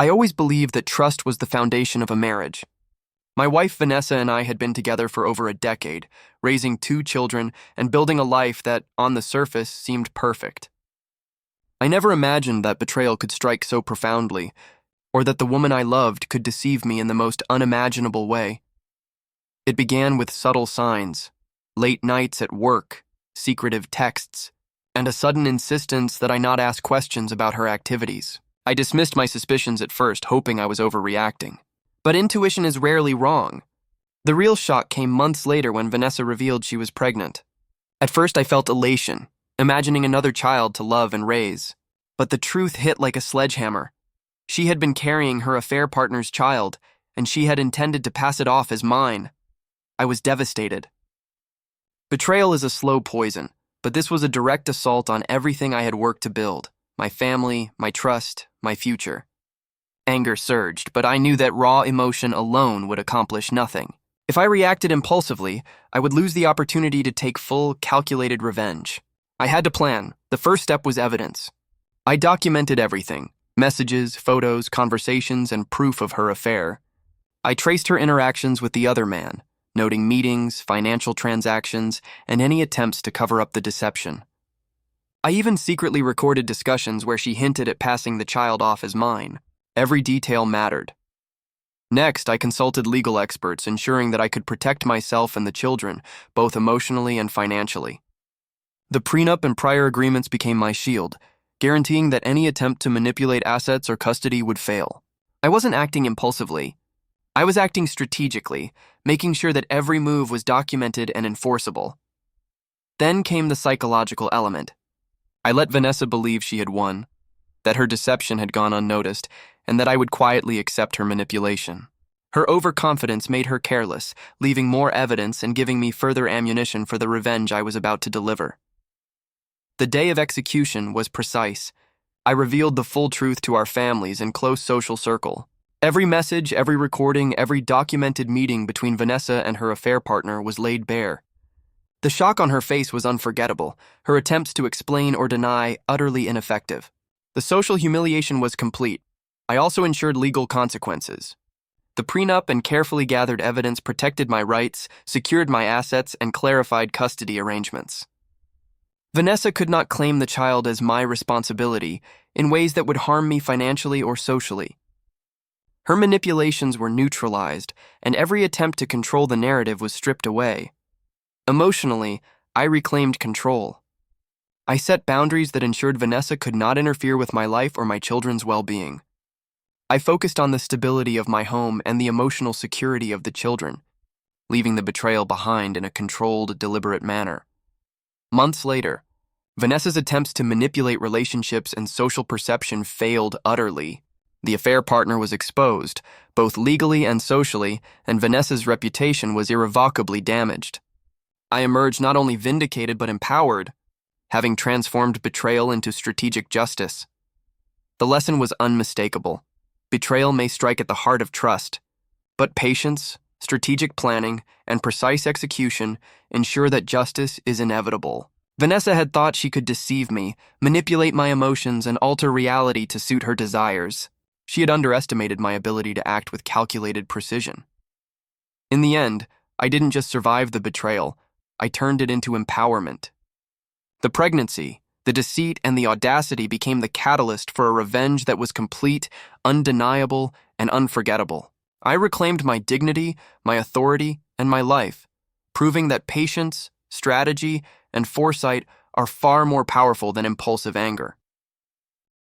I always believed that trust was the foundation of a marriage. My wife Vanessa and I had been together for over a decade, raising 2 children and building a life that, on the surface, seemed perfect. I never imagined that betrayal could strike so profoundly, or that the woman I loved could deceive me in the most unimaginable way. It began with subtle signs, late nights at work, secretive texts, and a sudden insistence that I not ask questions about her activities. I dismissed my suspicions at first, hoping I was overreacting. But intuition is rarely wrong. The real shock came months later when Vanessa revealed she was pregnant. At first I felt elation, imagining another child to love and raise. But the truth hit like a sledgehammer. She had been carrying her affair partner's child, and she had intended to pass it off as mine. I was devastated. Betrayal is a slow poison, but this was a direct assault on everything I had worked to build: my family, my trust, my future. Anger surged, but I knew that raw emotion alone would accomplish nothing. If I reacted impulsively, I would lose the opportunity to take full, calculated revenge. I had to plan. The first step was evidence. I documented everything: messages, photos, conversations, and proof of her affair. I traced her interactions with the other man, noting meetings, financial transactions, and any attempts to cover up the deception. I even secretly recorded discussions where she hinted at passing the child off as mine. Every detail mattered. Next, I consulted legal experts, ensuring that I could protect myself and the children, both emotionally and financially. The prenup and prior agreements became my shield, guaranteeing that any attempt to manipulate assets or custody would fail. I wasn't acting impulsively. I was acting strategically, making sure that every move was documented and enforceable. Then came the psychological element. I let Vanessa believe she had won, that her deception had gone unnoticed, and that I would quietly accept her manipulation. Her overconfidence made her careless, leaving more evidence and giving me further ammunition for the revenge I was about to deliver. The day of execution was precise. I revealed the full truth to our families and close social circle. Every message, every recording, every documented meeting between Vanessa and her affair partner was laid bare. The shock on her face was unforgettable, her attempts to explain or deny utterly ineffective. The social humiliation was complete. I also ensured legal consequences. The prenup and carefully gathered evidence protected my rights, secured my assets, and clarified custody arrangements. Vanessa could not claim the child as my responsibility in ways that would harm me financially or socially. Her manipulations were neutralized, and every attempt to control the narrative was stripped away. Emotionally, I reclaimed control. I set boundaries that ensured Vanessa could not interfere with my life or my children's well-being. I focused on the stability of my home and the emotional security of the children, leaving the betrayal behind in a controlled, deliberate manner. Months later, Vanessa's attempts to manipulate relationships and social perception failed utterly. The affair partner was exposed, both legally and socially, and Vanessa's reputation was irrevocably damaged. I emerged not only vindicated but empowered, having transformed betrayal into strategic justice. The lesson was unmistakable. Betrayal may strike at the heart of trust, but patience, strategic planning, and precise execution ensure that justice is inevitable. Vanessa had thought she could deceive me, manipulate my emotions, and alter reality to suit her desires. She had underestimated my ability to act with calculated precision. In the end, I didn't just survive the betrayal, I turned it into empowerment. The pregnancy, the deceit, and the audacity became the catalyst for a revenge that was complete, undeniable, and unforgettable. I reclaimed my dignity, my authority, and my life, proving that patience, strategy, and foresight are far more powerful than impulsive anger.